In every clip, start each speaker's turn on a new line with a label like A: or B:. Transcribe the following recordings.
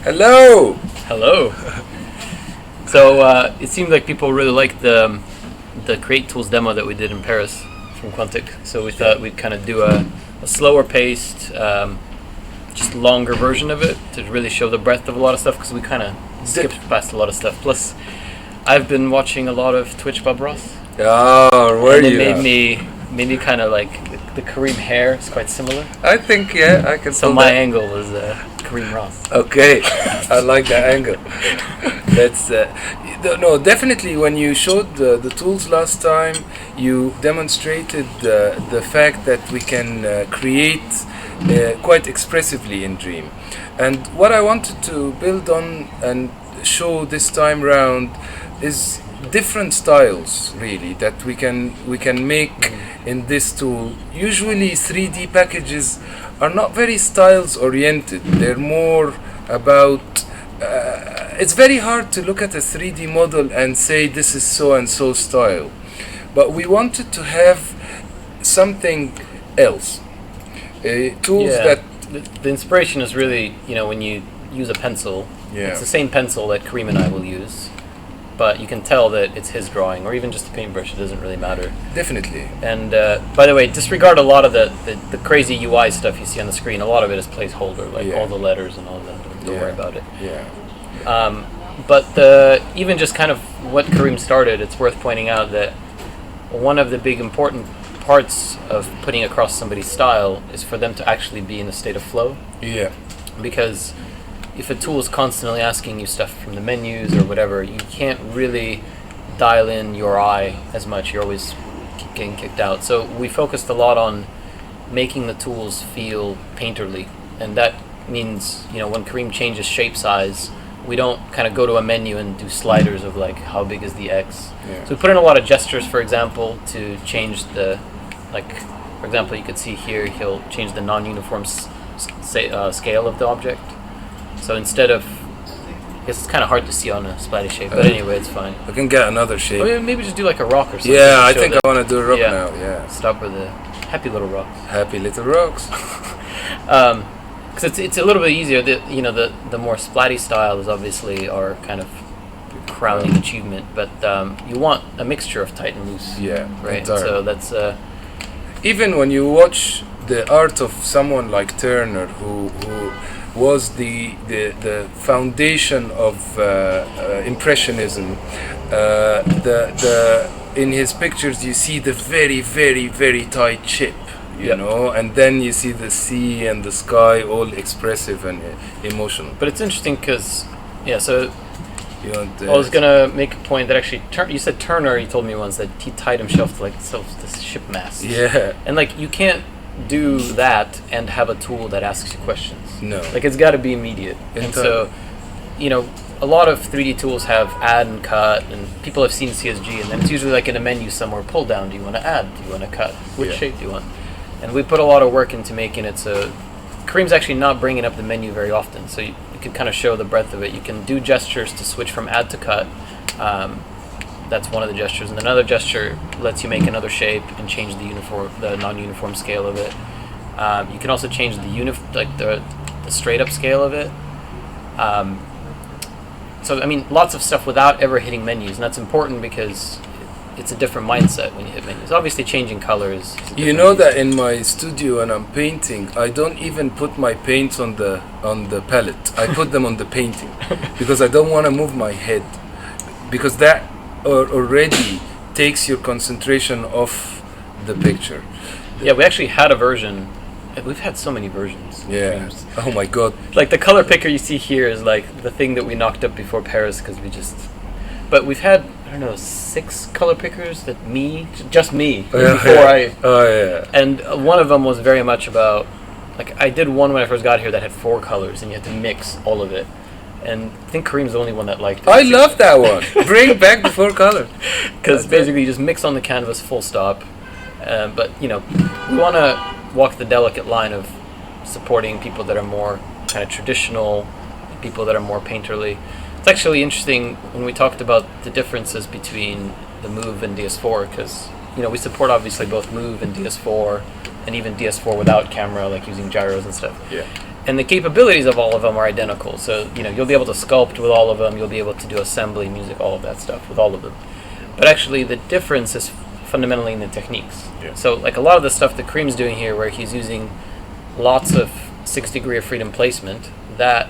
A: Hello!
B: Hello. So it seemed like people really liked the Create Tools demo that we did in Paris from Quantic. So we thought we'd kind of do a slower paced, just longer version of it to really show the breadth of a lot of stuff, because we kind of skipped past a lot of stuff. Plus, I've been watching a lot of Twitch Bob Ross.
A: Oh, where
B: and
A: you?
B: It made me kind of like the Kareem hair is quite similar.
A: I think I can.
B: So my angle was Kareem Ross.
A: Okay, I like that angle. That's no, definitely. When you showed the tools last time, you demonstrated the fact that we can create quite expressively in Dream. And what I wanted to build on and show this time round is different styles, really, that we can make in this tool. Usually 3D packages are not very styles oriented. They're more about it's very hard to look at a 3D model and say this is so and so style, but we wanted to have something else, tools that
B: the inspiration is really, when you use a pencil, it's the same pencil that Kareem and I will use, but you can tell that it's his drawing, or even just a paintbrush. It doesn't really matter.
A: Definitely.
B: And by the way, disregard a lot of the crazy UI stuff you see on the screen. A lot of it is placeholder, like all the letters and all that. Don't worry about it. But even just kind of what Kareem started, it's worth pointing out that one of the big important parts of putting across somebody's style is for them to actually be in a state of flow.
A: Yeah.
B: Because if a tool is constantly asking you stuff from the menus or whatever, you can't really dial in your eye as much. You're always getting kicked out. So we focused a lot on making the tools feel painterly, and that means, when Kareem changes shape size, we don't kind of go to a menu and do sliders of like how big is the X. So we put in a lot of gestures, for example, to change the, for example, you could see here he'll change the non-uniform scale of the object. So instead of, I guess it's kind of hard to see on a splatty shape, but anyway, it's fine.
A: I can get another shape.
B: Oh, yeah, maybe just do like a rock or something.
A: Yeah, I think I want to do a rock now. Yeah.
B: Stop with the happy little rocks.
A: Happy little rocks.
B: Because it's a little bit easier. The more splatty style is obviously our kind of crowning achievement, but you want a mixture of tight and loose.
A: Yeah,
B: right.
A: entirely.
B: So that's
A: even when you watch the art of someone like Turner, who was the foundation of Impressionism. In his pictures you see the very, very, very tight chip, you know, and then you see the sea and the sky all expressive and emotional.
B: But it's interesting because, so
A: I
B: was gonna make a point that actually, you said Turner. He told me once that he tied himself to this ship mast.
A: Yeah.
B: And you can't do that and have a tool that asks you questions.
A: No.
B: It's got to be immediate. And so, a lot of 3D tools have add and cut, and people have seen CSG, and then it's usually in a menu somewhere, pull down. Do you want to add? Do you want to cut? Which shape do you want? And we put a lot of work into making it so Kareem's actually not bringing up the menu very often, so you can kind of show the breadth of it. You can do gestures to switch from add to cut. That's one of the gestures, and another gesture lets you make another shape and change the non-uniform scale of it. You can also change the straight up scale of it. So lots of stuff without ever hitting menus, and that's important because it's a different mindset when you hit menus. Obviously, changing colors.
A: You know that in my studio when I'm painting, I don't even put my paints on the palette. I put them on the painting because I don't want to move my head, because that already takes your concentration off the picture.
B: Yeah, we actually had a version. We've had so many versions.
A: Yeah. Oh my God.
B: The color picker you see here is the thing that we knocked up before Paris because but we've had, 6 color pickers just me before and one of them was very much about, I did one when I first got here that had 4 colors and you had to mix all of it. And I think Kareem's the only one that liked it.
A: I love that one. Bring back the 4 colors.
B: Because basically you just mix on the canvas full stop. But, we want to walk the delicate line of supporting people that are more kind of traditional, people that are more painterly. It's actually interesting when we talked about the differences between the Move and DS4, because, we support obviously both Move and DS4, and even DS4 without camera, using gyros and stuff.
A: Yeah.
B: and the capabilities of all of them are identical. So you'll be able to sculpt with all of them. You'll be able to do assembly, music, all of that stuff with all of them. But actually, the difference is fundamentally in the techniques.
A: Yeah.
B: So like a lot of the stuff that Kareem's doing here, where he's using lots of 6 degree of freedom placement, that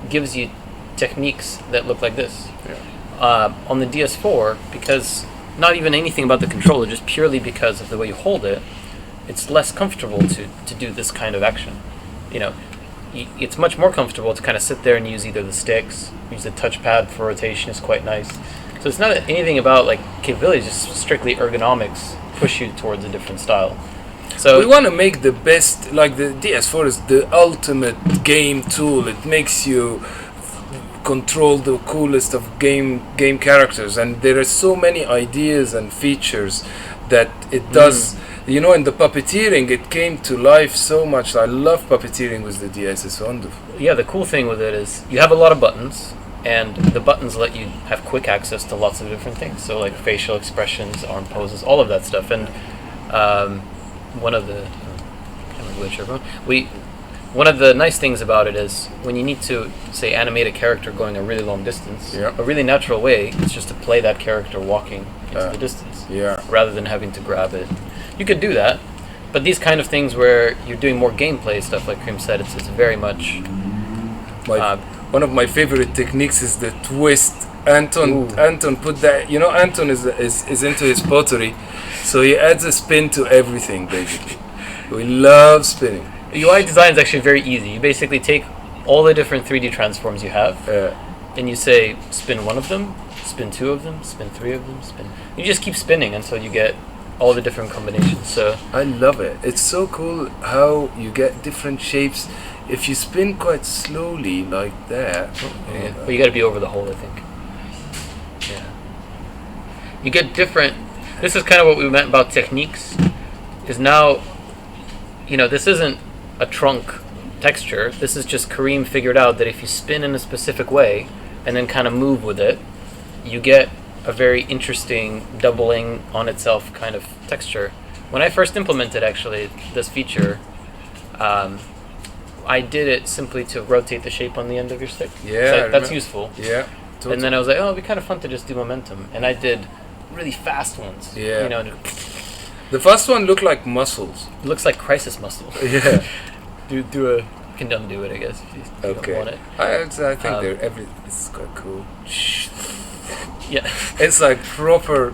B: gives you techniques that look like this.
A: Yeah.
B: On the DS4, because not even anything about the controller, just purely because of the way you hold it, it's less comfortable to do this kind of action. It's much more comfortable to kind of sit there and use either the sticks, use the touchpad for rotation is quite nice. So it's not anything about like capabilities, just strictly ergonomics push you towards a different style. So
A: we want to make the best, like the DS4 is the ultimate game tool. It makes you control the coolest of game characters, and there are so many ideas and features that it does. In the puppeteering, it came to life so much. I love puppeteering with the DS. It's wonderful.
B: Yeah, the cool thing with it is you have a lot of buttons, and the buttons let you have quick access to lots of different things. So like facial expressions, arm poses, all of that stuff. And one of the one of the nice things about it is when you need to, say, animate a character going a really long distance, a really natural way is just to play that character walking into the distance, rather than having to grab it. You could do that, but these kind of things where you're doing more gameplay stuff, like Kareem said, it's very much...
A: one of my favorite techniques is the twist. Anton put that... Anton is into his pottery, so he adds a spin to everything, basically. We love spinning.
B: UI design is actually very easy. You basically take all the different 3D transforms you have, and you say, spin one of them, spin two of them, spin three of them, spin... You just keep spinning until you get all the different combinations. So
A: I love it. It's so cool how you get different shapes if you spin quite slowly like that.
B: Well, you got to be over the hole, I think. Yeah. You get different... This is kind of what we meant about techniques, is now, this isn't a trunk texture. This is just Kareem figured out that if you spin in a specific way and then kind of move with it, you get a very interesting doubling on itself kind of texture. When I first implemented actually this feature, I did it simply to rotate the shape on the end of your stick.
A: Yeah,
B: so that's useful.
A: Yeah, totally.
B: And then I was like, oh, it'd be kind of fun to just do momentum, and I did really fast ones.
A: Yeah. The first one looked like muscles.
B: It looks like crisis muscles.
A: Yeah.
B: do a can undo it, I guess. If you don't want it.
A: I think it's quite cool.
B: Yeah.
A: It's like proper.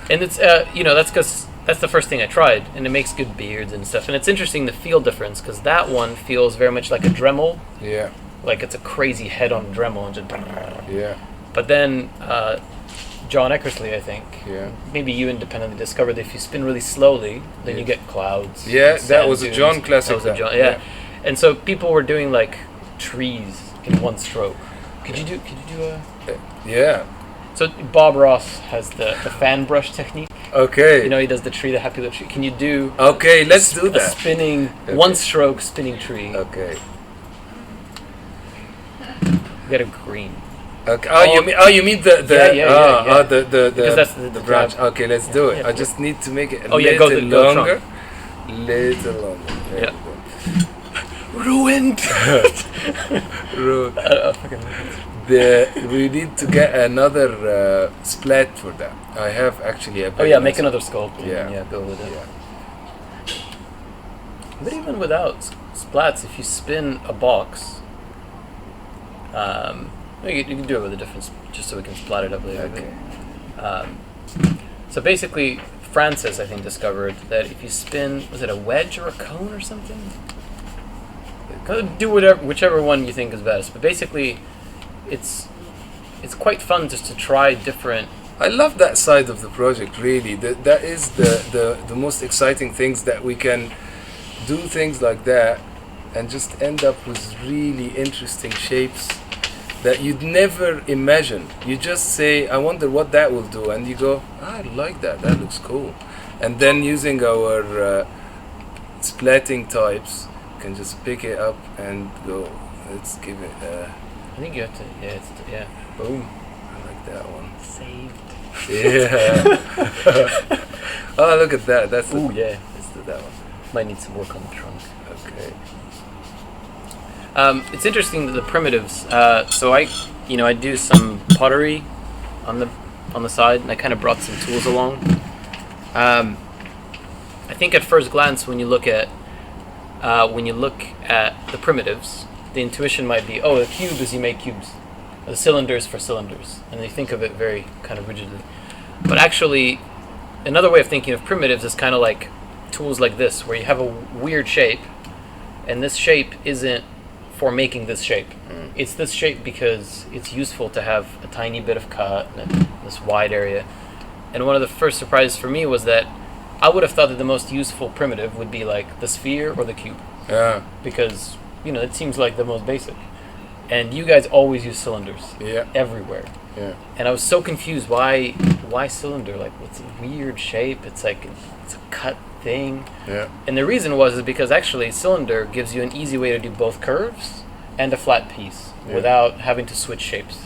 B: And it's that's because that's the first thing I tried, and it makes good beards and stuff. And it's interesting the feel difference, because that one feels very much like a Dremel.
A: Yeah.
B: Like it's a crazy head on Dremel and just.
A: Yeah.
B: But then John Eckersley, I think.
A: Yeah.
B: Maybe you independently discovered that if you spin really slowly, then you get clouds.
A: Yeah, that was a John classic.
B: That was a John, yeah. And so people were doing like trees in one stroke. Could you do a?
A: Yeah.
B: So Bob Ross has the fan brush technique.
A: Okay.
B: He does the tree, the happy little tree. Can you do?
A: Okay, let's do that.
B: A spinning, one stroke spinning tree.
A: Okay.
B: Get a green.
A: Okay. You mean the
B: because that's the
A: branch.
B: grab.
A: Okay, let's do it.
B: Yeah.
A: I just need to make it a
B: go
A: longer. Little longer. There we go.
B: Ruined.
A: We need to get another splat for that. I have actually a...
B: make another sculpt.
A: Yeah.
B: Go with it.
A: Yeah.
B: But even without splats, if you spin a box, you can do it with a different, just so we can splat it up later.
A: Okay.
B: So basically, Francis, I think, discovered that if you spin, was it a wedge or a cone or something? Do whichever one you think is best. But basically, it's quite fun just to try different...
A: I love that side of the project, really. That is the most exciting things, that we can do things like that and just end up with really interesting shapes that you'd never imagine. You just say, I wonder what that will do, and you go, I like that, that looks cool. And then using our splatting types, can just pick it up and go, let's give it
B: I think you have to, boom.
A: I like that one.
B: Saved.
A: Yeah. Oh, look at that. Let's do that one.
B: Might need some work on the trunk.
A: Okay.
B: It's interesting that the primitives. So I do some pottery on the side, and I kind of brought some tools along. I think at first glance, when you look at the primitives, the intuition might be, oh, the cube is you make cubes, the cylinders for cylinders, and they think of it very kind of rigidly. But actually, another way of thinking of primitives is kind of like tools like this, where you have a weird shape, and this shape isn't for making this shape. It's this shape because it's useful to have a tiny bit of cut and this wide area. And one of the first surprises for me was that I would have thought that the most useful primitive would be like the sphere or the cube.
A: Yeah.
B: Because, it seems like the most basic. And you guys always use cylinders.
A: Yeah.
B: Everywhere.
A: Yeah.
B: And I was so confused. Why cylinder? Like, it's a weird shape. It's like, it's a cut thing.
A: Yeah.
B: And the reason is because actually cylinder gives you an easy way to do both curves and a flat piece without having to switch shapes.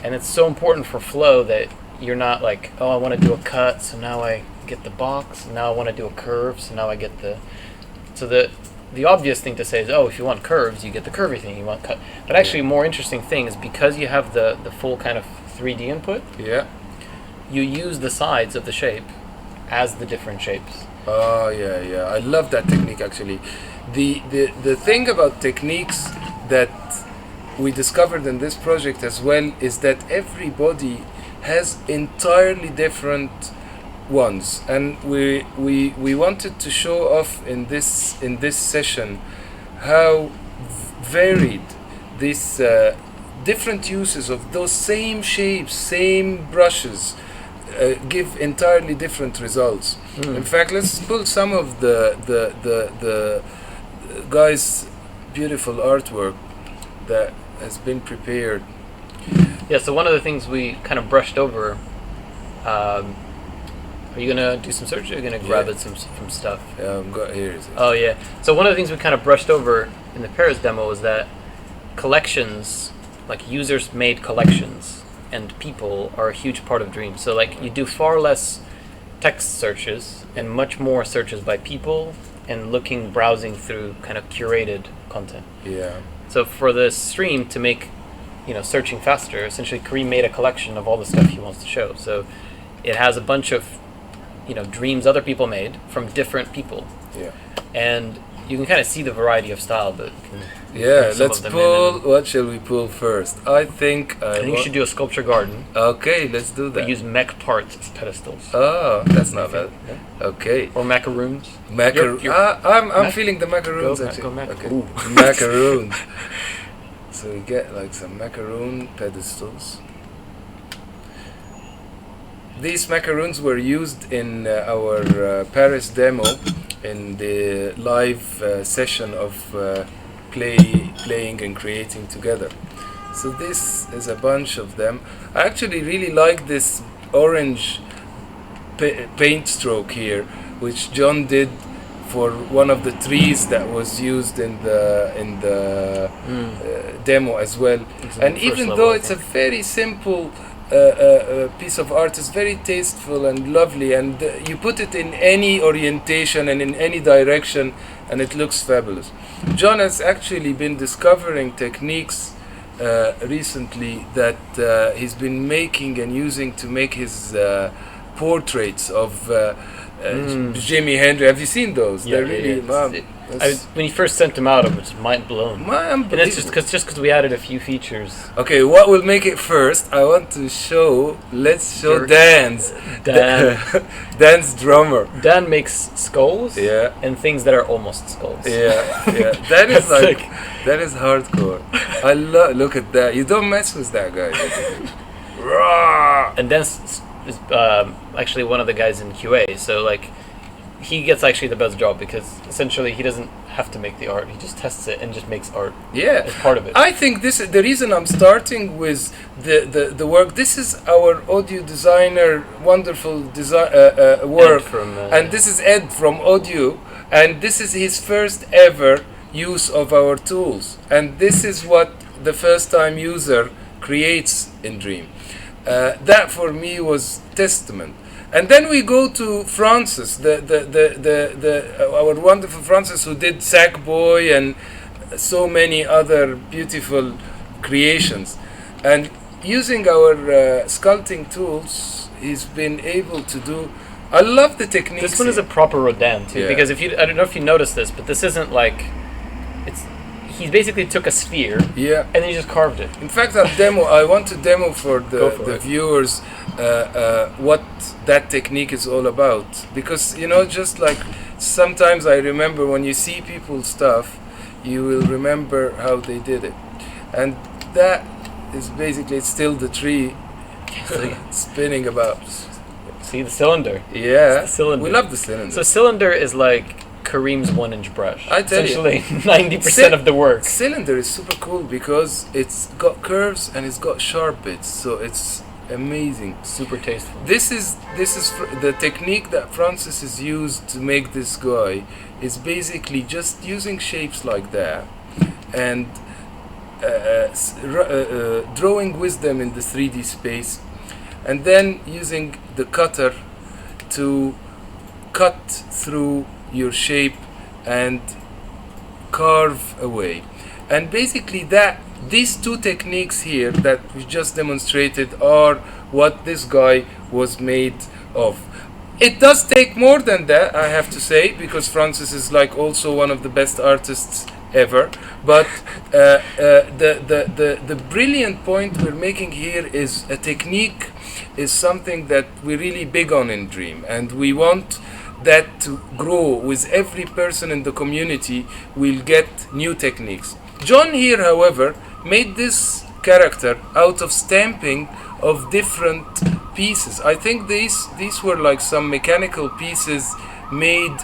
B: And it's so important for flow that you're not like, oh, I want to do a cut, so now I get the box, and now I want to do a curve, so now I get the obvious thing to say is, oh, if you want curves, you get the curvy thing, you want cut. But actually, a more interesting thing is because you have the full kind of 3D input, you use the sides of the shape as the different shapes.
A: Oh, yeah. I love that technique, actually. The thing about techniques that we discovered in this project as well is that everybody has entirely different ones, and we wanted to show off in this session how varied these different uses of those same shapes, same brushes give entirely different results. In fact, let's pull some of the guys' beautiful artwork that has been prepared.
B: Yeah, so one of the things we kind of brushed over. Are you gonna do some search? Or are you gonna grab it from stuff?
A: Yeah, here it is.
B: Oh yeah. So one of the things we kind of brushed over in the Paris demo was that collections, like users-made collections, and people are a huge part of Dream. So like you do far less text searches and much more searches by people and browsing through kind of curated content.
A: Yeah.
B: So for the stream to make, searching faster, essentially Kareem made a collection of all the stuff he wants to show. So it has a bunch of dreams other people made from different people.
A: Yeah.
B: And you can kind of see the variety of style, but
A: let's pull. What shall we pull first? I think
B: you should do a sculpture garden.
A: Okay, let's do that.
B: But use mech parts as pedestals.
A: Oh, that's not bad.
B: Yeah.
A: Okay.
B: Or macaroons.
A: I'm feeling the macaroons actually.
B: Go
A: Macaroons. So we get like some macaroon pedestals. These macaroons were used in our Paris demo in the live session of playing and creating together. So this is a bunch of them. I actually really like this orange paint stroke here, which John did for one of the trees that was used in the demo as well. And even though it's a very simple piece of art, is very tasteful and lovely, and you put it in any orientation and in any direction and it looks fabulous. John has actually been discovering techniques recently that he's been making and using to make his portraits of Jimi Hendrix. Have you seen those? They're really
B: when you first sent them out, I was mind blown. And it's just because we added a few features.
A: Okay, what will make it first? I want to show. Let's show Dan's. Dan's drummer.
B: Dan makes skulls.
A: Yeah.
B: And things that are almost skulls.
A: Yeah. That is that is hardcore. I look at that. You don't mess with that guy.
B: And Dan's is actually one of the guys in QA. So like, he gets actually the best job because essentially he doesn't have to make the art. He just tests it and just makes art.
A: Yeah,
B: as part of it.
A: I think this is the reason I'm starting with the work. This is our audio designer, wonderful work, and this is Ed from Audio, and this is his first ever use of our tools, and this is what the first time user creates in Dream. That for me was testament. And then we go to Francis, our wonderful Francis, who did Sackboy, and so many other beautiful creations. And using our sculpting tools, he's been able to do. I love the techniques.
B: This one is a proper Rodin too,
A: Yeah.
B: because I don't know if you noticed this, but this isn't like he basically took a sphere
A: Yeah.
B: and then he just carved it.
A: In fact, I want to demo for
B: Go for
A: the
B: it.
A: viewers what that technique is all about. Because, just like sometimes I remember when you see people's stuff, you will remember how they did it. And that is basically still the tree spinning about.
B: See the cylinder.
A: Yeah,
B: It's the cylinder.
A: we love the cylinder.
B: So cylinder is like Kareem's 1-inch brush.
A: I tell you.
B: Essentially 90% of the work.
A: Cylinder is super cool because it's got curves and it's got sharp bits, so it's amazing.
B: Super tasteful.
A: This is the technique that Francis has used to make this guy is basically just using shapes like that and drawing with them in the 3D space, and then using the cutter to cut through your shape and carve away. And basically these two techniques here that we just demonstrated are what this guy was made of. It does take more than that, I have to say, because Francis is like also one of the best artists ever. But the brilliant point we're making here is a technique is something that we're really big on in Dream, and we want that to grow with every person in the community. Will get new techniques. John here, however, made this character out of stamping of different pieces. I think these were like some mechanical pieces made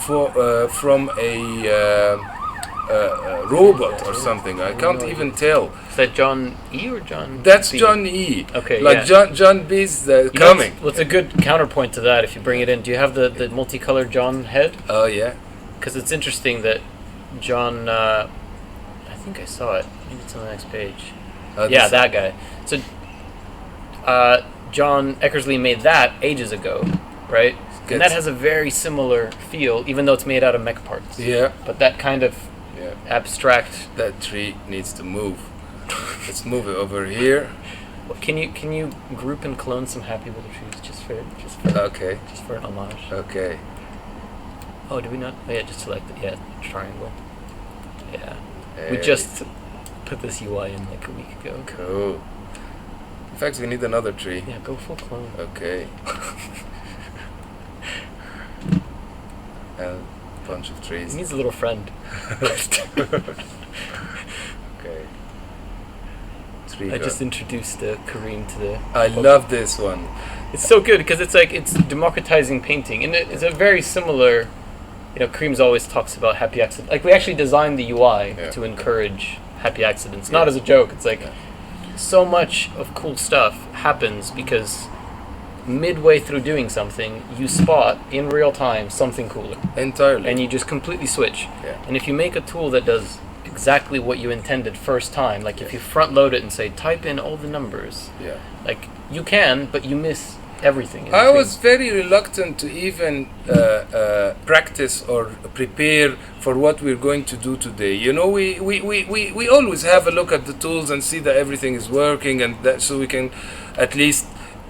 A: from a robot or something. I can't even tell.
B: Is that John E or John
A: That's
B: B?
A: John E.
B: Okay,
A: like
B: yeah.
A: John B's
B: You know
A: coming.
B: what's a good counterpoint to that if you bring it in? Do you have the multicolored John head?
A: Oh yeah.
B: Because it's interesting that John, I think I saw it. Maybe it's on the next page. Yeah, that guy. So, John Eckersley made that ages ago, right? And that has a very similar feel, even though it's made out of mech parts.
A: Yeah.
B: But that kind of
A: Yeah.
B: abstract.
A: That tree needs to move. Let's move it over here.
B: Can you group and clone some happy little trees just for
A: Okay.
B: just for an homage?
A: Okay.
B: Oh, did we not? Oh, yeah, just select it. Yeah, triangle. Yeah. We
A: Hey.
B: just put this UI in like a week ago.
A: Cool. In fact, we need another tree.
B: Yeah, go full clone.
A: Okay. A bunch of
B: He
A: trees.
B: needs a little friend.
A: Okay. Tree.
B: I just introduced Kareem to the.
A: I love this one.
B: It's so good because it's democratizing painting, and it's a very similar. Kareem's always talks about happy accidents. Like we actually designed the UI to encourage happy accidents, not as a joke. It's like so much of cool stuff happens because midway through doing something, you spot in real time something cooler,
A: Entirely.
B: and you just completely switch.
A: Yeah.
B: And if you make a tool that does exactly what you intended first time, like if you front load it and say type in all the numbers,
A: Yeah.
B: like you can, but you miss everything. in
A: I
B: between.
A: was very reluctant to even practice or prepare for what we're going to do today. We always have a look at the tools and see that everything is working, and that so we can at least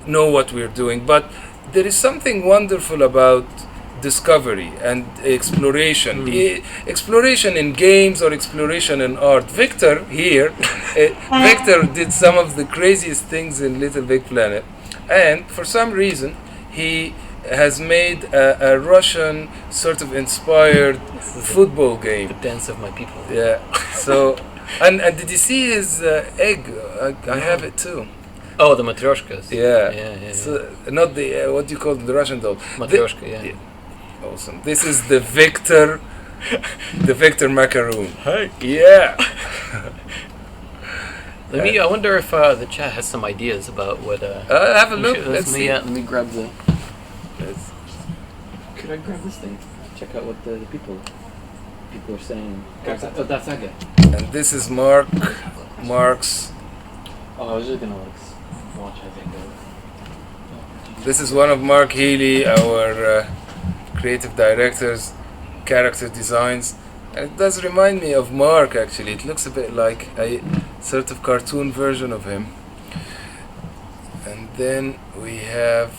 A: know what we're doing. But there is something wonderful about discovery and exploration. Exploration in games or exploration in art. Victor here, Victor did some of the craziest things in Little Big Planet. And for some reason, he has made a Russian sort of inspired football game.
B: The dance of my people.
A: Yeah. So, and did you see his egg? I have it too.
B: Oh, the matryoshkas.
A: Yeah.
B: Yeah.
A: So not the what do you call it, the Russian doll?
B: Matryoshka, yeah.
A: Awesome. This is the Victor macaroon.
B: Hi.
A: Yeah.
B: I wonder if the chat has some ideas about what.
A: Have a look. Let's see.
B: Let me grab the.
A: Let's-
B: Could I grab this thing? Check out what the people are saying. Oh, that's that guy.
A: And this is Mark's.
B: Oh, I was just gonna watch. I think.
A: This is one of Mark Healy, our creative director's character designs, It does remind me of Mark, actually. It looks a bit like a sort of cartoon version of him. And then we have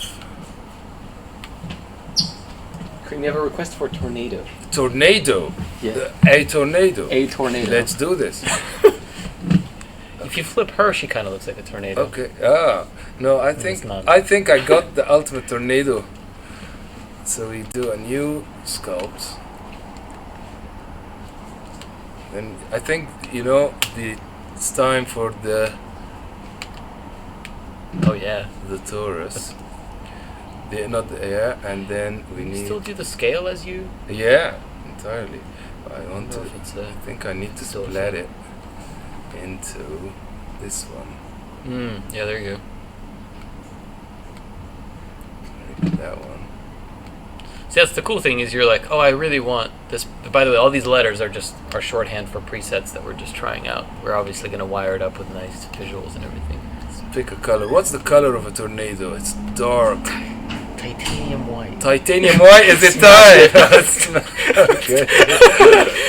B: Kareem, you have a request for tornado.
A: tornado.
B: Yeah.
A: A tornado.
B: A tornado.
A: Let's do this.
B: If you flip her, she kind of looks like a tornado.
A: Okay. No, I think I got the ultimate tornado. So we do a new sculpt. Then I think it's time for the the Taurus. And then we need.
B: Still do the scale as you.
A: Yeah, entirely. I want to.
B: I
A: think I need to split it into this one.
B: Yeah, there you go.
A: Maybe that one.
B: See, that's the cool thing is you're like, oh, I really want this. By the way, all these letters are shorthand for presets that we're just trying out. We're obviously going to wire it up with nice visuals and everything.
A: Let's pick a color. What's the color of a tornado? It's dark.
B: Titanium white.
A: Titanium white? Is it time? Okay.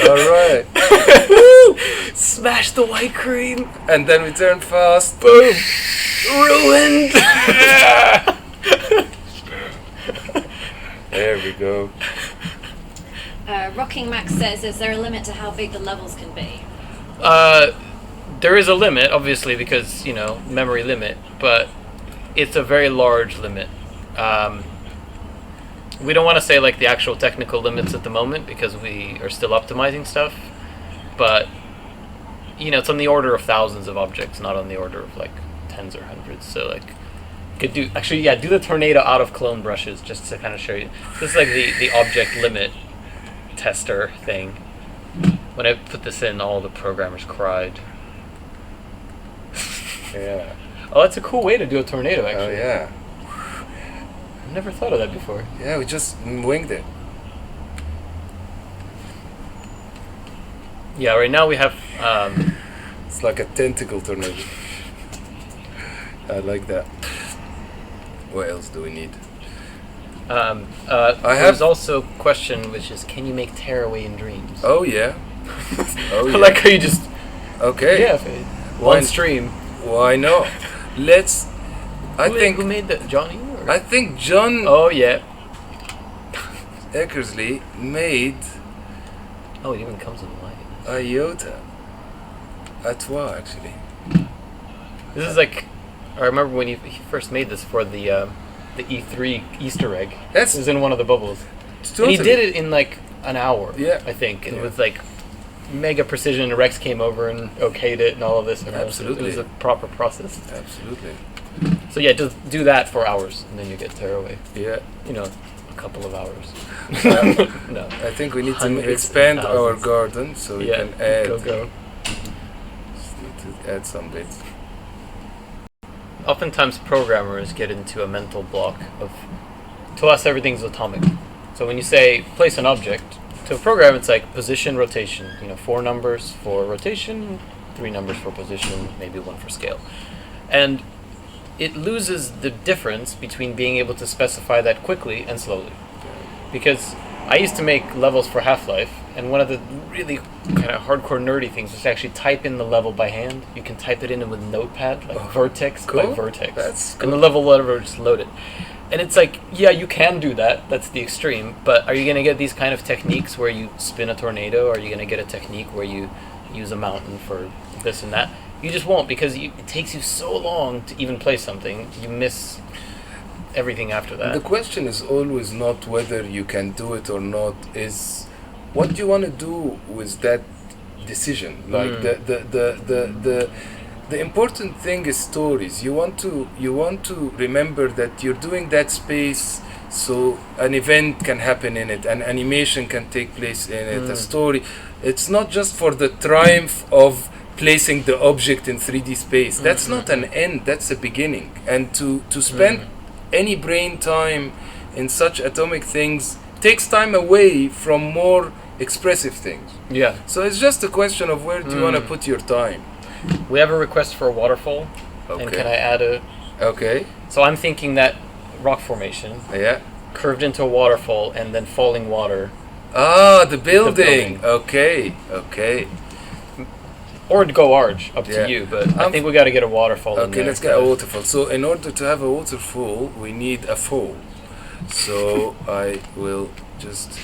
A: Alright.
B: Woo! Smash the white cream.
A: And then we turn fast.
B: Boom. Ruined.
A: There we go.
C: Rocking Max says, is there a limit to how big the levels can be?
B: There is a limit, obviously, because, memory limit, but it's a very large limit. We don't want to say, like, the actual technical limits at the moment, because we are still optimizing stuff, but, it's on the order of thousands of objects, not on the order of, like, tens or hundreds, so, like, could do the tornado out of clone brushes just to kind of show you. This is like the object limit tester thing. When I put this in, all the programmers cried.
A: Yeah.
B: Oh, that's a cool way to do a tornado, actually.
A: Oh, yeah.
B: I've never thought of that before.
A: Yeah, we just winged it.
B: Yeah, right now we have...
A: It's like a tentacle tornado. I like that. What else do we need?
B: There's also a question, which is, can you make tearaway in dreams?
A: Oh, yeah. Oh, yeah.
B: I like how you just...
A: Okay.
B: Yeah, one stream.
A: Why not? Let's...
B: Who made that? Johnny? Or?
A: I think John...
B: Oh, yeah.
A: Eckersley made...
B: Oh, it even comes with light.
A: Iota. À toi, actually.
B: This is like... I remember when he first made this for the E3 Easter egg. It was in one of the bubbles.
A: Totally.
B: And he did it in like an hour,
A: yeah.
B: I think. And with like mega precision, Rex came over and okayed it and all of this. And
A: Absolutely.
B: It was a proper process.
A: Absolutely.
B: So yeah, just do that for hours and then you get tearaway.
A: Yeah.
B: A couple of hours. No.
A: I think we need to expand our garden so we can add...
B: Go.
A: Just need to add some bits.
B: Oftentimes programmers get into a mental block of, to us everything's atomic. So when you say place an object, to a program it's like position, rotation. 4 numbers for rotation, 3 numbers for position, maybe 1 for scale. And it loses the difference between being able to specify that quickly and slowly. Because I used to make levels for Half-Life, and one of the really kind of hardcore nerdy things was to actually type in the level by hand. You can type it in with Notepad, like vertex by vertex.
A: That's cool.
B: And the level will just load it. And it's like, yeah, you can do that. That's the extreme. But are you going to get these kind of techniques where you spin a tornado? Or are you going to get a technique where you use a mountain for this and that? You just won't, because it takes you so long to even play something. You miss everything after that.
A: The question is always not whether you can do it or not, is what do you want to do with that decision? Like the important thing is stories. You want to remember that you're doing that space so an event can happen in it, an animation can take place in it, a story. It's not just for the triumph of placing the object in 3D space. That's not an end, that's a beginning. And to spend any brain time in such atomic things takes time away from more expressive things.
B: Yeah.
A: So it's just a question of where do you want to put your time.
B: We have a request for a waterfall.
A: Okay.
B: And can I add a...
A: Okay.
B: So I'm thinking that rock formation
A: Yeah.
B: curved into a waterfall and then falling water
A: Ah, the building.
B: building.
A: Okay, okay.
B: Or to go arch, up
A: Yeah.
B: to you. But I think we got to get a waterfall in
A: Okay,
B: there.
A: let's get a waterfall. So in order to have a waterfall, we need a fall. So I will just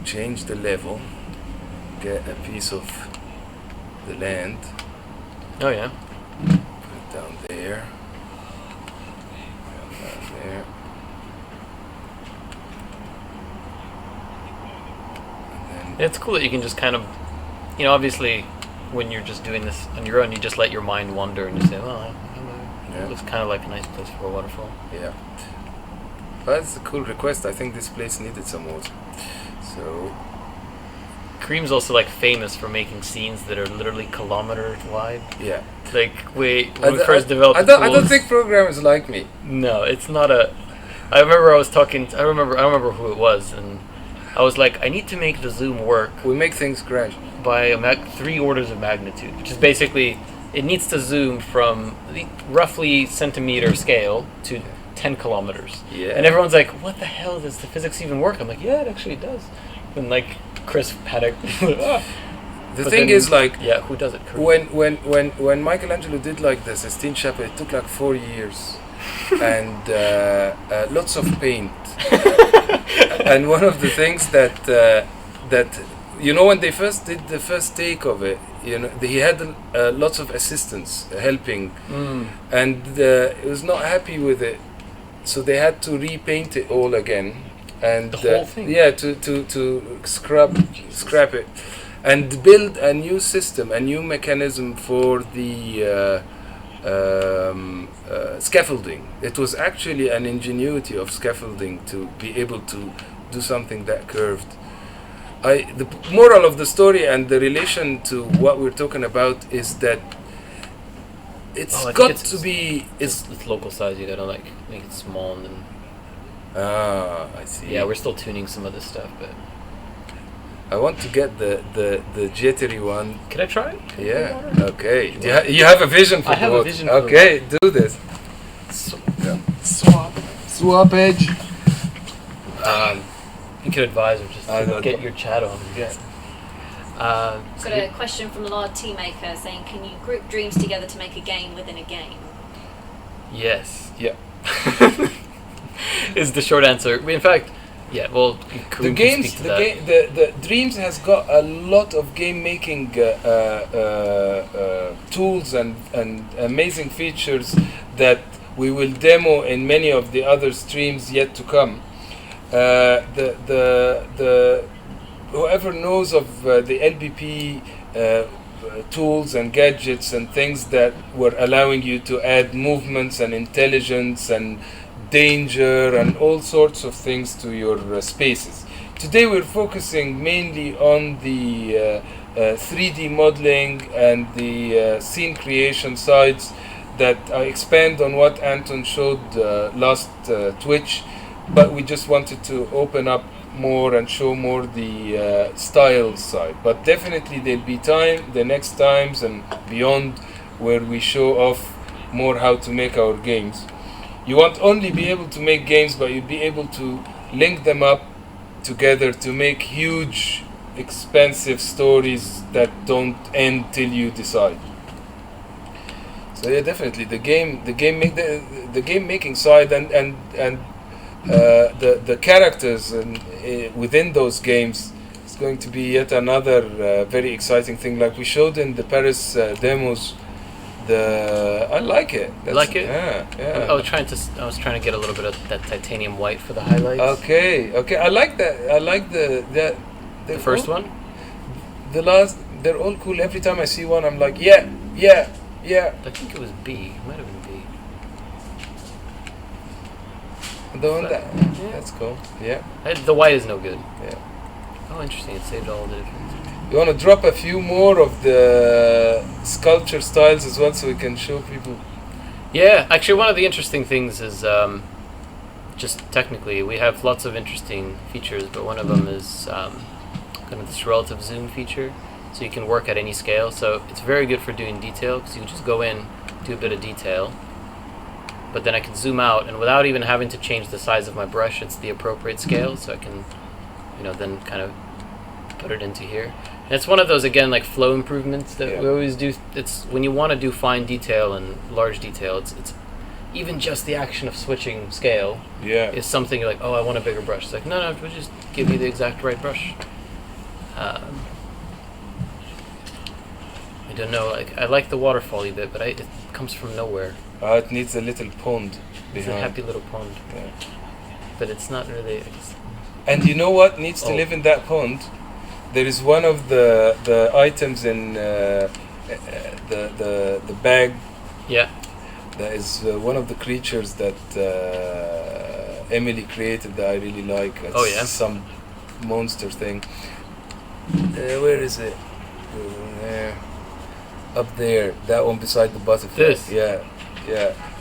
A: change the level, get a piece of the land,
B: Oh yeah.
A: put it down there, down there, and then
B: It's cool that you can just kind of, obviously, when you're just doing this on your own, you just let your mind wander and you say, well,
A: Yeah.
B: it looks kind of like a nice place for a waterfall.
A: yeah. That's a cool request. I think this place needed some water. So
B: Kareem's also like famous for making scenes that are literally kilometers wide.
A: yeah.
B: Like when we first developed
A: I
B: the
A: don't
B: tools-
A: think programmers like me.
B: No, it's not a. I remember I was talking. I don't remember who it was, and I was like, I need to make the zoom work
A: We make things crash.
B: by 3 orders of magnitude, which is basically it needs to zoom from the roughly centimeter scale to 10 kilometers.
A: Yeah.
B: And everyone's like, what the hell, does the physics even work? I'm like, yeah, it actually does. And like Chris panicked.
A: The
B: But
A: thing
B: then-
A: is, like,
B: yeah, who does it? Kareem.
A: when Michelangelo did like the Sistine Chapel, it took like 4 years and lots of paint. And one of the things that when they first did the first take of it, he had lots of assistants helping, and it was not happy with it, so they had to repaint it all again, and
B: The whole thing?
A: yeah, to scrap it, and build a new system, a new mechanism for the scaffolding. It was actually an ingenuity of scaffolding to be able to do something that curved. The moral of the story and the relation to what we're talking about is that it's
B: I think
A: got
B: it's-
A: to be.
B: It's local size. You gotta like make it small, and then
A: I see.
B: yeah, we're still tuning some of this stuff. But
A: I want to get the jittery one.
B: can I try it? Can I
A: Yeah.
B: do water?
A: Okay. You have a vision for
B: I have a
A: both.
B: vision for
A: Okay, do this. Swap edge.
B: You could advise or just
A: I don't
B: get
A: know.
B: your chat on.
A: Yeah.
C: I've got a question from Lord Teamaker saying, can you group dreams together to make a game within a game?
B: Yes.
A: Yeah.
B: Is the short answer. In fact, yeah. Well, Kareem
A: The
B: can
A: games,
B: speak to
A: the
B: that.
A: game, the Dreams has got a lot of game making tools and amazing features that we will demo in many of the other streams yet to come. The whoever knows of the LBP tools and gadgets and things that were allowing you to add movements and intelligence and danger and all sorts of things to your spaces. Today we're focusing mainly on the 3D modeling and the scene creation sides that expand on what Anton showed last Twitch, but we just wanted to open up more and show more the style side. But definitely there'll be the next times and beyond where we show off more how to make our games. You won't only be able to make games, but you'll be able to link them up together to make huge, expensive stories that don't end till you decide. So yeah, definitely the game making side and the characters and within those games is going to be yet another very exciting thing. Like we showed in the Paris demos. I like it.
B: You like it?
A: Yeah.
B: I was trying to get a little bit of that titanium white for the highlights.
A: Okay. I like that. I like the
B: first one.
A: The last. They're all cool. Every time I see one, I'm like, yeah.
B: I think it was B. It might have been B.
A: The one that.
B: Yeah.
A: That's cool. Yeah.
B: The white is no good.
A: Yeah.
B: Oh, interesting. It saved all the different.
A: You want to drop a few more of the sculpture styles as well, so we can show people.
B: Yeah, actually, one of the interesting things is just technically we have lots of interesting features, but one of them is kind of this relative zoom feature, so you can work at any scale. So it's very good for doing detail because you can just go in, do a bit of detail, but then I can zoom out, and without even having to change the size of my brush, it's the appropriate scale, so I can then kind of put it into here. And it's one of those, again, like flow improvements that we always do. It's when you want to do fine detail and large detail, it's even just the action of switching scale is something you're like, oh, I want a bigger brush. It's like, no, we'll just give you the exact right brush. I don't know, I like the waterfall-y bit, but it comes from nowhere.
A: It needs a little pond behind.
B: It's a happy little pond.
A: Yeah.
B: But it's not really...
A: And you know what needs to live in that pond? There is one of the items in the bag.
B: Yeah.
A: That is one of the creatures that Emily created that I really like. It's some monster thing. Where is it? Up there. That one beside the butterfly.
B: This?
A: Yeah.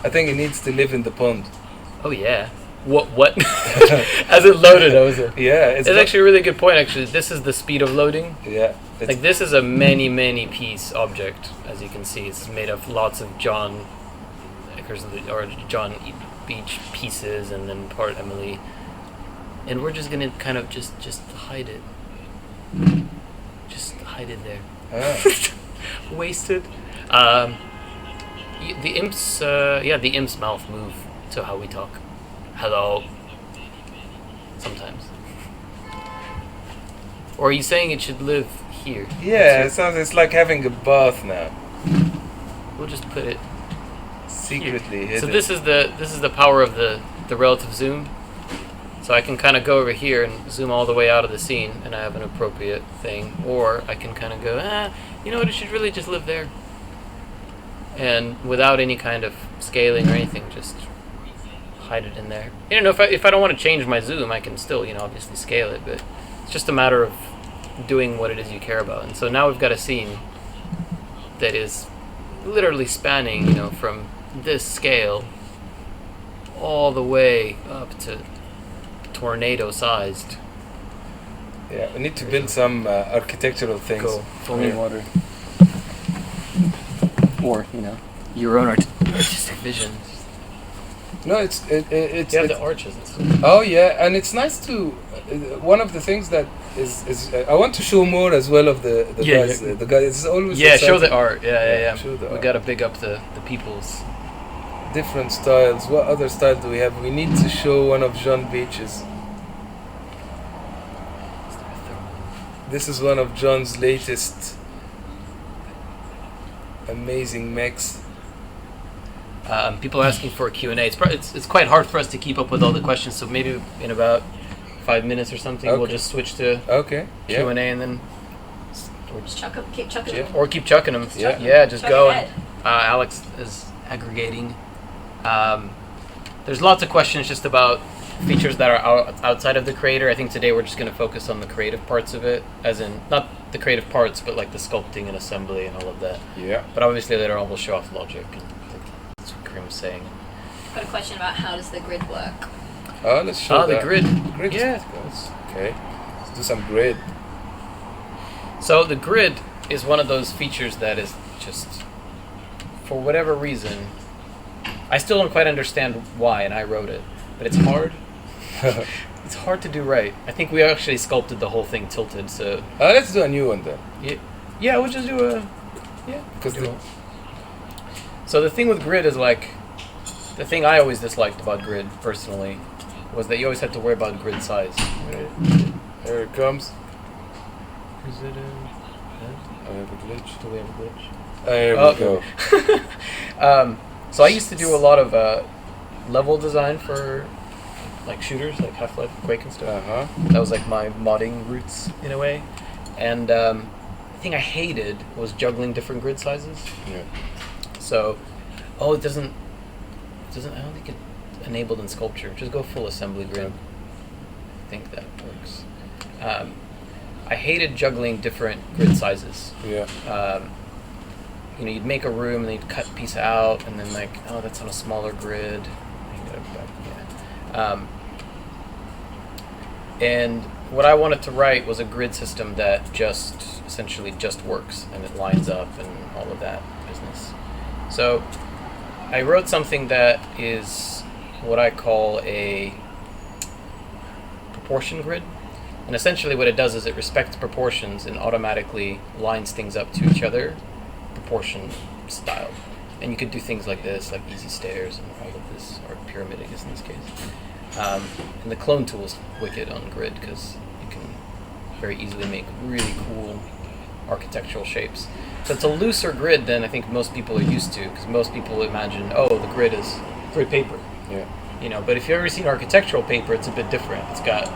A: I think it needs to live in the pond.
B: Oh yeah. What? As it loaded, I was like...
A: Yeah.
B: It's actually a really good point, actually. This is the speed of loading.
A: Yeah.
B: Like, this is a many piece object, as you can see. It's made of lots of John Beach pieces, and then part Emily. And we're just gonna kind of just hide it. Just hide it there. Wasted. The imp's mouth move to how we talk. Hello. Sometimes. Or are you saying it should live here?
A: Yeah, it's like having a bath now.
B: We'll just put it
A: secretly
B: here.
A: hidden.
B: So this is the power of the relative zoom. So I can kind of go over here and zoom all the way out of the scene, and I have an appropriate thing. Or I can kind of go, you know what, it should really just live there. And without any kind of scaling or anything, just hide it in there. You know, if I don't want to change my zoom, I can still, obviously scale it, but it's just a matter of doing what it is you care about. And so now we've got a scene that is literally spanning, from this scale all the way up to tornado-sized.
A: Yeah, we need to build some architectural things.
B: Cool. Full me water. Or, your own artistic vision.
A: No, it's
B: you have the arches and stuff.
A: Oh yeah, and it's nice to. One of the things that is I want to show more as well of the guys.
B: Yeah.
A: The guys. It's always
B: show the art. Yeah.
A: Show the
B: we
A: art.
B: Gotta big up the people's
A: different styles. What other style do we have? We need to show one of John Beach's. This is one of John's latest amazing mechs.
B: People are asking for a Q&A. It's quite hard for us to keep up with all the questions, so maybe in about 5 minutes or something, we'll just switch to Q&A and then...
C: keep chucking them.
B: Or keep chucking them.
A: Yeah,
B: just go. Alex is aggregating. There's lots of questions just about features that are outside of the creator. I think today we're just going to focus on the creative parts of it, as in, not the creative parts, but like the sculpting and assembly and all of that.
A: Yeah.
B: But obviously later on we'll show off logic. And that's what Kareem was saying.
C: I've got a question about how does the grid work?
A: Oh, let's show
B: the
A: that.
B: grid.
A: Yeah. Okay. Let's do some grid.
B: So the grid is one of those features that is just, for whatever reason, I still don't quite understand why, and I wrote it, but it's hard. It's hard to do right. I think we actually sculpted the whole thing tilted, so...
A: let's do a new one then.
B: Yeah, we'll just do a... Yeah.
A: Because
B: So the thing with grid is like... The thing I always disliked about grid, personally, was that you always had to worry about grid size.
A: Here it comes.
B: Is it
A: I have a glitch.
B: Do we have a glitch?
A: There we go.
B: So I used to do a lot of level design for like shooters, like Half-Life, Quake and stuff. That was like my modding roots in a way. And the thing I hated was juggling different grid sizes.
A: Yeah.
B: So, it doesn't. I don't think it's enabled in sculpture. Just go full assembly grid. I think that works. I hated juggling different grid sizes.
A: Yeah.
B: You'd make a room and then you'd cut a piece out, and then that's on a smaller grid. And what I wanted to write was a grid system that essentially just works, and it lines up and all of that business. So I wrote something that is what I call a proportion grid. And essentially what it does is it respects proportions and automatically lines things up to each other, proportion style. And you could do things like this, like easy stairs and all of this, or pyramid, I guess in this case. And the clone tool is wicked on grid because you can very easily make really cool architectural shapes. So it's a looser grid than I think most people are used to, because most people imagine, oh, the grid is grid paper.
A: Yeah.
B: You know, but if you've ever seen architectural paper, it's a bit different. It's got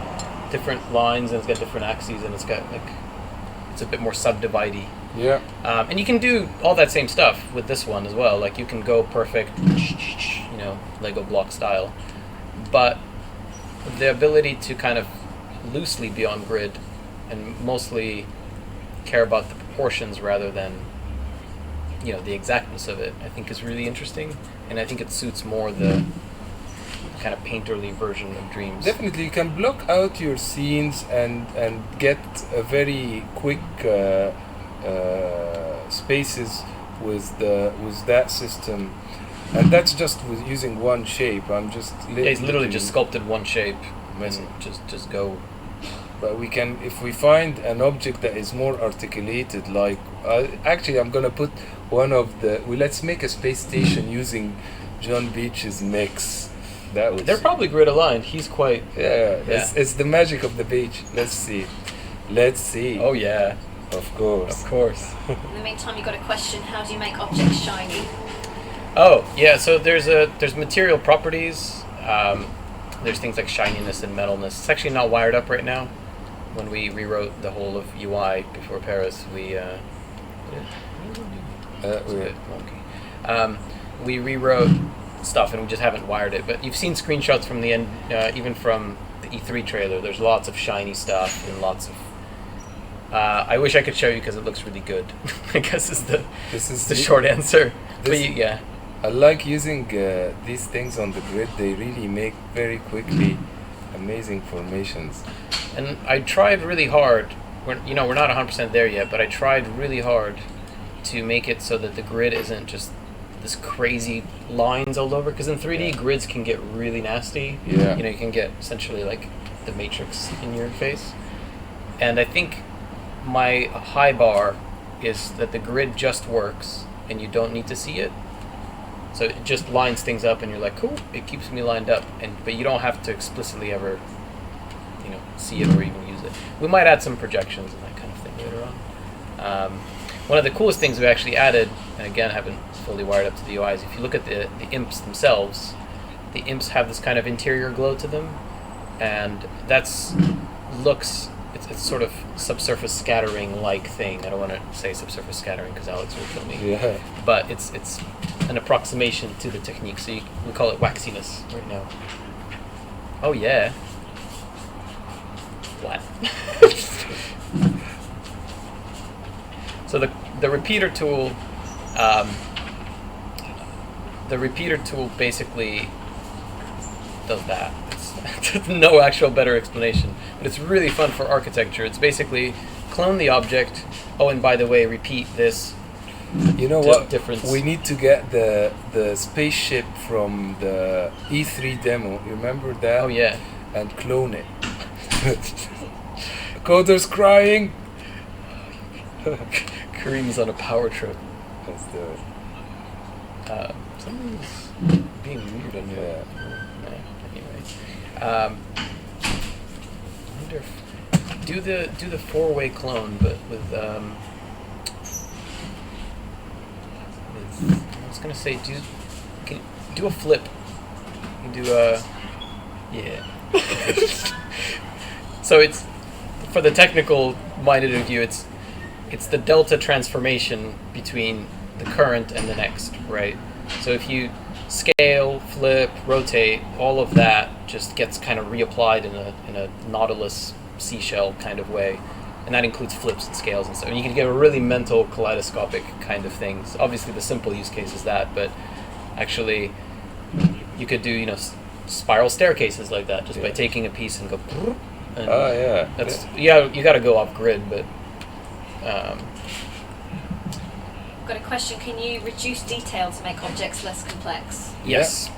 B: different lines and it's got different axes and it's got it's a bit more subdividey.
A: Yeah.
B: And you can do all that same stuff with this one as well. Like you can go perfect, you know, Lego block style, but the ability to kind of loosely be on grid and mostly care about the proportions rather than, you know, the exactness of it, I think is really interesting, and I think it suits more the kind of painterly version of dreams.
A: Definitely, you can block out your scenes and get a very quick spaces with that system, and that's just with using one shape. I'm just
B: he's literally just sculpted one shape
A: Amazing.
B: and just go.
A: But we can, if we find an object that is more articulated, like actually I'm gonna put one of the. Let's make a space station using John Beach's mix. That was.
B: They're probably grid aligned. He's quite.
A: Yeah. It's the magic of the beach. Let's see.
B: Oh yeah.
A: Of course.
B: Of course.
C: In the meantime, you got a question: how do you make objects shiny?
B: Oh yeah. So there's material properties. There's things like shininess and metalness. It's actually not wired up right now. When we rewrote the whole of UI before Paris, we we rewrote stuff and we just haven't wired it. But you've seen screenshots from the end, even from the E3 trailer. There's lots of shiny stuff and lots of. I wish I could show you because it looks really good. I guess is the short answer. But yeah.
A: I like using these things on the grid. They really make very quickly amazing formations.
B: And I tried really hard. We're not 100% there yet, but I tried really hard to make it so that the grid isn't just this crazy lines all over. Because in 3D, grids can get really nasty.
A: Yeah.
B: You know, you can get essentially like the Matrix in your face. And I think my high bar is that the grid just works and you don't need to see it. So it just lines things up, and you're like, cool, it keeps me lined up, but you don't have to explicitly ever, you know, see it or even use it. We might add some projections and that kind of thing later on. One of the coolest things we actually added, and again, haven't fully wired up to the UI, is if you look at the imps themselves, the imps have this kind of interior glow to them, and it's sort of subsurface scattering like thing. I don't want to say subsurface scattering because Alex will kill me.
A: Yeah.
B: But it's an approximation to the technique. So we call it waxiness right now. Oh yeah. What? So the repeater tool, basically does that. There's no actual better explanation, but it's really fun for architecture. It's basically clone the object. Oh, and by the way, repeat this.
A: You know what?
B: Difference.
A: We need to get the spaceship from the E3 demo. You remember that?
B: Oh yeah.
A: And clone it. Coder's crying.
B: Kareem's on a power trip.
A: Let's do it.
B: Somebody's being weird on you.
A: Yeah.
B: Anyway, I wonder if do the 4-way clone, but with I was gonna say do a flip. You can do a yeah. So it's for the technical minded of you. It's the delta transformation between the current and the next, right? So if you scale, flip, rotate, all of that just gets kind of reapplied in a Nautilus seashell kind of way, and that includes flips and scales and stuff. And you can get a really mental kaleidoscopic kind of things. Obviously, the simple use case is that, but actually, you could do spiral staircases like that just by taking a piece and go. And
A: oh yeah.
B: That's you got to go off grid, but.
C: Got a question: can you reduce detail to make objects less complex?
B: Yes.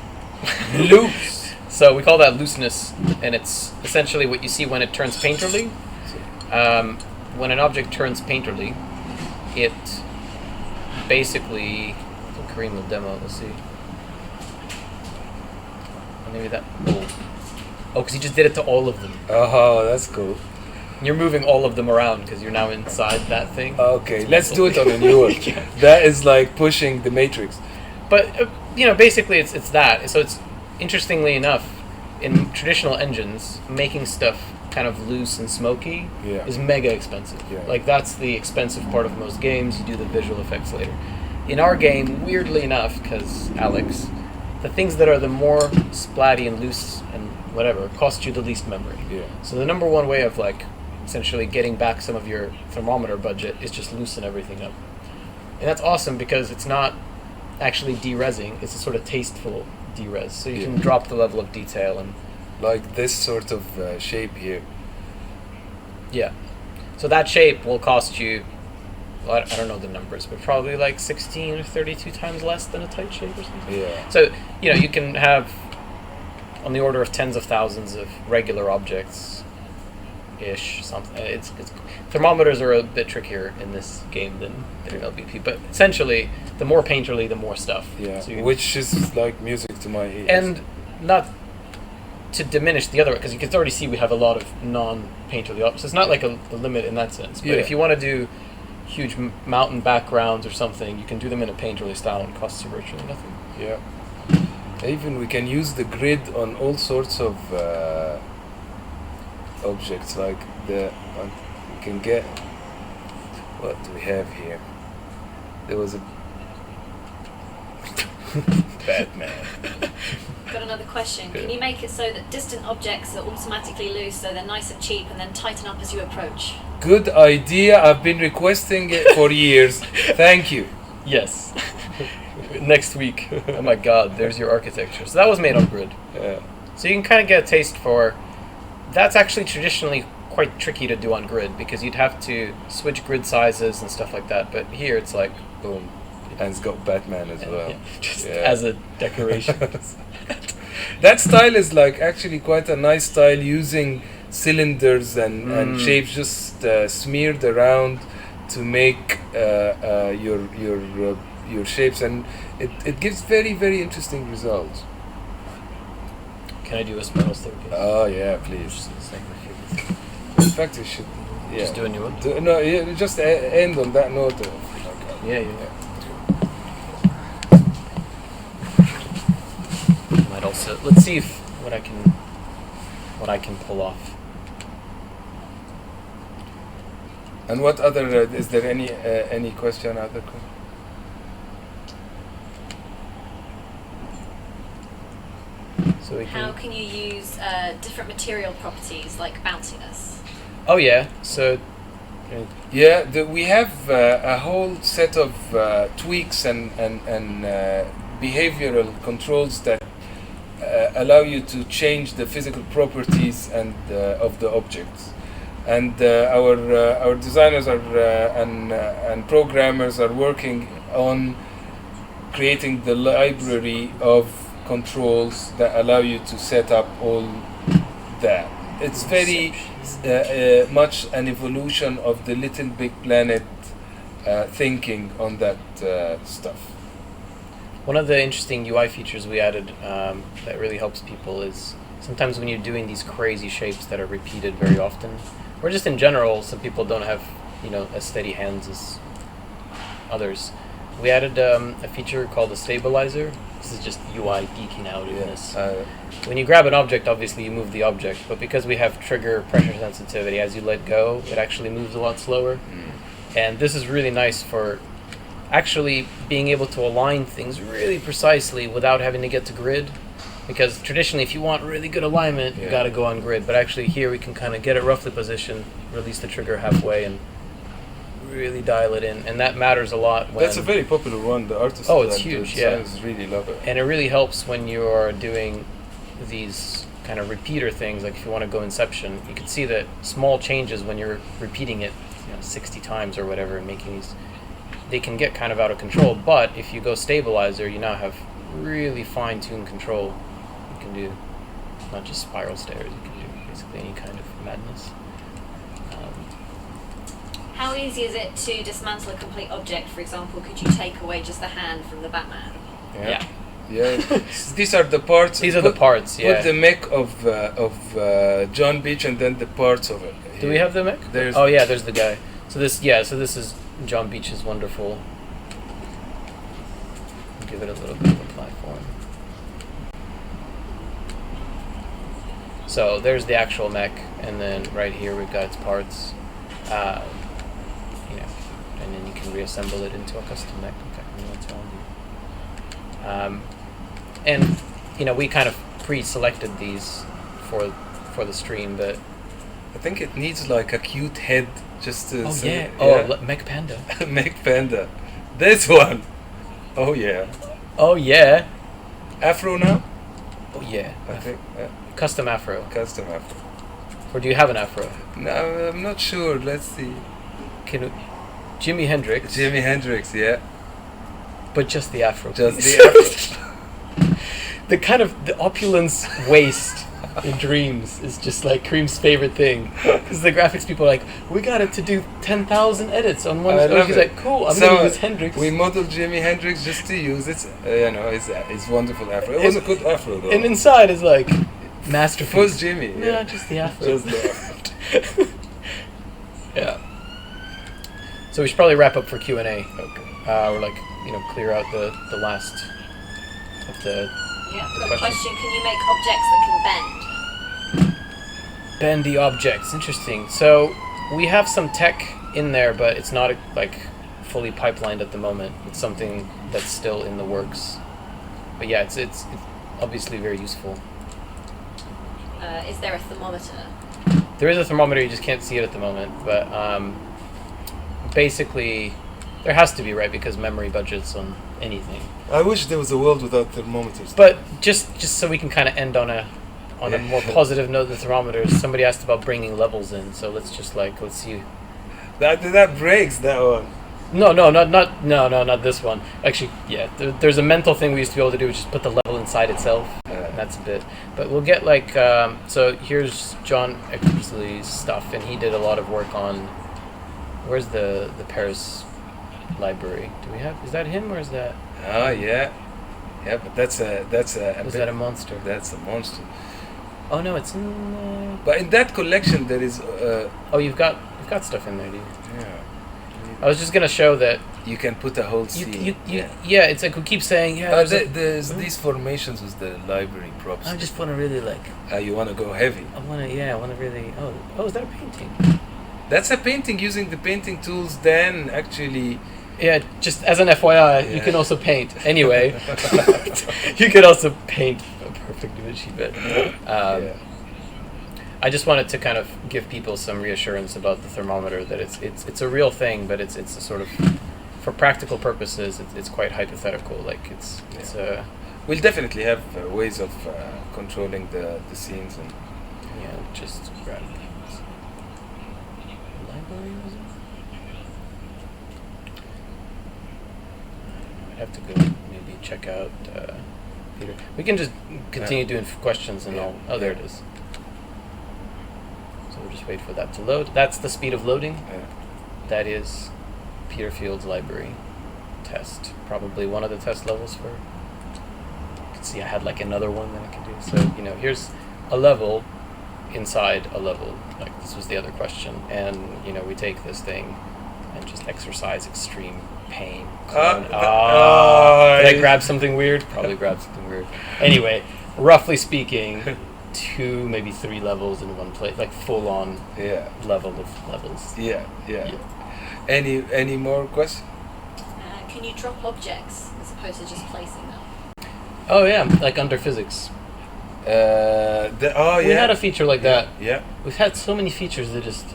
A: Loops.
B: So we call that looseness, and it's essentially what you see when it turns painterly. When an object turns painterly, it basically... I think Kareem will demo, let's see. Maybe that... Oh, because he just did it to all of them.
A: Oh, that's cool.
B: You're moving all of them around because you're now inside that thing.
A: Okay, let's do it on a new one.
B: Yeah.
A: That is like pushing the matrix.
B: But, basically it's that. So it's, interestingly enough, in traditional engines, making stuff kind of loose and smoky is mega expensive.
A: Yeah.
B: Like, that's the expensive part of most games. You do the visual effects later. In our game, weirdly enough, because Alex, the things that are the more splatty and loose and whatever cost you the least memory.
A: Yeah.
B: So the number one way of, like, essentially getting back some of your thermometer budget is just loosen everything up. And that's awesome because it's not actually de-resing, it's a sort of tasteful de-res. So you can drop the level of detail and...
A: Like this sort of shape here.
B: Yeah. So that shape will cost you, well, I don't know the numbers, but probably like 16 or 32 times less than a tight shape or something.
A: Yeah.
B: So, you can have on the order of tens of thousands of regular objects ish something. It's thermometers are a bit trickier in this game than in LBP, but essentially the more painterly the more stuff.
A: Yeah.
B: So
A: Which is like music to my ears.
B: and not to diminish the other, because you can already see we have a lot of non-painterly objects. It's not like a limit in that sense, but if you want to do huge mountain backgrounds or something, you can do them in a painterly style and it costs you virtually nothing.
A: Yeah. Even we can use the grid on all sorts of objects, like we can get, what do we have here? There was a Batman.
C: Got another question. Can you make it so that distant objects are automatically loose, so they're nice and cheap, and then tighten up as you approach?
A: Good idea. I've been requesting it for years. Thank you.
B: Yes. Next week. Oh my god, there's your architecture. So that was made on grid.
A: Yeah.
B: So you can kind of get a taste for... That's actually traditionally quite tricky to do on grid, because you'd have to switch grid sizes and stuff like that. But here it's like, boom.
A: And it's got Batman as well.
B: Just as a decoration.
A: That style is like actually quite a nice style, using cylinders and shapes just smeared around to make your shapes, and it gives very, very interesting results.
B: Can I do a spiral staircase?
A: Oh yeah, please. In fact, we should. Yeah.
B: Just do a new one?
A: Just end on that note.
B: Yeah. Might also, let's see what I can pull off.
A: And what other is there any question out there?
B: So
C: how can you use different material properties like bounciness?
B: Oh yeah, so
A: yeah, we have a whole set of tweaks and behavioral controls that allow you to change the physical properties and of the objects. And our designers and programmers are working on creating the library of controls that allow you to set up all that. It's very much an evolution of the Little Big Planet thinking on that stuff.
B: One of the interesting UI features we added that really helps people is sometimes when you're doing these crazy shapes that are repeated very often, or just in general, some people don't have as steady hands as others. We added a feature called the stabilizer. This is just UI geeking out in this. When you grab an object, obviously you move the object, but because we have trigger pressure sensitivity, as you let go, it actually moves a lot slower. And this is really nice for actually being able to align things really precisely without having to get to grid. Because traditionally, if you want really good alignment, you got to go on grid. But actually here we can kind of get it roughly positioned, release the trigger halfway, and really dial it in. And that matters a lot.
A: That's a very popular one. The artists
B: it's huge,
A: really love it.
B: And it really helps when you're doing these kind of repeater things. Like if you want to go Inception, you can see that small changes when you're repeating it 60 times or whatever, and making these, they can get kind of out of control. But if you go stabilizer, you now have really fine-tuned control. You can do not just spiral stairs. You can do basically any kind of madness.
C: How easy is it to dismantle a complete object? For example, could you take away just the hand from the Batman?
B: Yeah.
A: These are the parts.
B: These are the parts. Yeah.
A: Put the mech of John Beach and then the parts of it.
B: Do we have the mech?
A: There's
B: there's the guy. So this is John Beach's wonderful. Give it a little bit of a platform. So there's the actual mech, and then right here we've got its parts. And then you can reassemble it into a custom mech. And we kind of pre-selected these for the stream, but
A: I think it needs like a cute head just to.
B: Mech Panda.
A: Mech Panda, this one. Oh yeah.
B: Oh yeah.
A: Afro now.
B: Oh yeah.
A: I think
B: custom afro.
A: Custom afro.
B: Or do you have an afro?
A: No, I'm not sure. Let's see.
B: Jimi Hendrix.
A: Jimi Hendrix, yeah.
B: But just the afro.
A: Just
B: please.
A: the afro.
B: The kind of the opulence waist in Dreams is just like Kareem's favorite thing, because the graphics people are like, we got it to do 10,000 edits on one. He's like, cool, I'm gonna use Hendrix.
A: We modeled Jimi Hendrix just to use it. It's wonderful afro. It was a good afro though.
B: And inside is like masterpiece.
A: Was Jimmy?
B: Yeah, just the afro.
A: Just the afro.
B: Yeah. So we should probably wrap up for Q&A.
A: Okay.
B: Or clear out the last of the.
C: Yeah, I've got a question. Can you make objects that can bend?
B: Bendy objects, interesting. So we have some tech in there, but it's not fully pipelined at the moment. It's something that's still in the works. But yeah, it's obviously very useful.
C: Is there a thermometer?
B: There is a thermometer, you just can't see it at the moment. But basically, there has to be, right? Because memory budgets on anything.
A: I wish there was a world without thermometers.
B: But just so we can kind of end on a more positive note than thermometers, somebody asked about bringing levels in. So let's see.
A: That breaks that one.
B: No, not this one. Actually, yeah, there's a mental thing we used to be able to do, which is put the level inside itself. And that's a bit. But we'll get so here's John Eckersley's stuff, and he did a lot of work on. Where's the Paris library? Do we have? Is that him or is that?
A: Oh yeah, but that's a.
B: Is that a monster?
A: That's a monster.
B: Oh no, it's in.
A: But in that collection there is.
B: You've got stuff in there, do you?
A: Yeah.
B: I was just gonna show that
A: you can put a whole scene.
B: Yeah, it's like we keep saying
A: there's these formations with the library props.
B: I just want to really
A: you want to go heavy.
B: I want to really. Oh, is that a painting?
A: That's a painting using the painting tools. Then actually.
B: Yeah, just as an FYI, you can also paint. Anyway, you could also paint a perfect image, but I just wanted to kind of give people some reassurance about the thermometer, that it's a real thing, but it's a sort of, for practical purposes, it's quite hypothetical.
A: We'll definitely have ways of controlling the scenes and.
B: Yeah, just grab. Library was it? Have to go maybe check out Peter. We can just continue doing questions and all. Oh, there it is. So we'll just wait for that to load. That's the speed of loading.
A: Yeah.
B: That is Peter Field's library test. Probably one of the test levels for. You can see I had another one that I can do. So here's a level inside a level. This was the other question, and we take this thing and just exercise extreme pain. Did I grab something weird? Probably grabbed something weird. Anyway, roughly speaking, 2, maybe 3 levels in one place, full on level of levels.
A: Yeah. Any more questions?
C: Can you drop objects as opposed to just placing them?
B: Oh yeah, under physics. We had a feature like that.
A: Yeah.
B: We've had so many features that just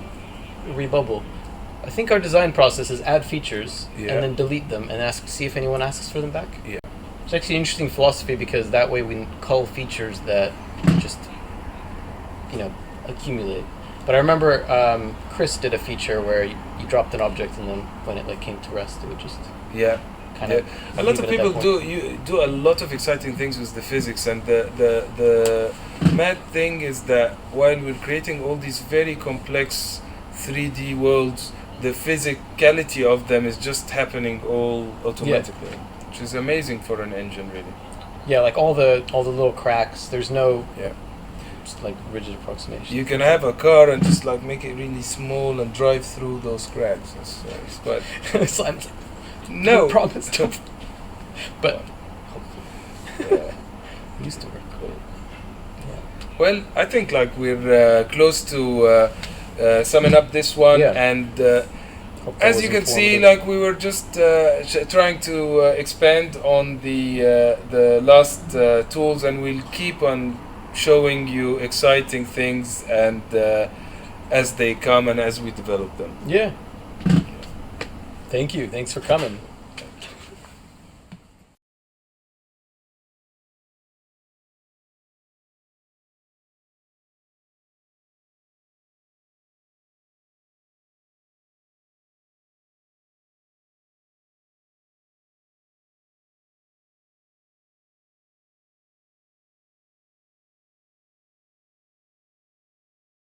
B: rebubble. I think our design process is add features and then delete them and see if anyone asks for them back.
A: Yeah.
B: It's actually an interesting philosophy, because that way we cull features that just, accumulate. But I remember Chris did a feature where you dropped an object and then when it came to rest, it would just kind of.
A: A lot of people do a lot of exciting things with the physics, and the mad thing is that while we're creating all these very complex 3D worlds, the physicality of them is just happening all automatically, which is amazing for an engine, really.
B: Yeah, like all the little cracks. There's no
A: Yeah.
B: just like rigid approximation.
A: You can have a car and just like make it really small and drive through those cracks. It's quite no
B: Don't promise. Don't. But
A: yeah.
B: used to work.
A: Cool. Well, I think like we're close to summing up this one, and as you can see, like we were just trying to expand on the last tools, and we'll keep on showing you exciting things and as they come and as we develop them.
B: Yeah. Thank you. Thanks for coming.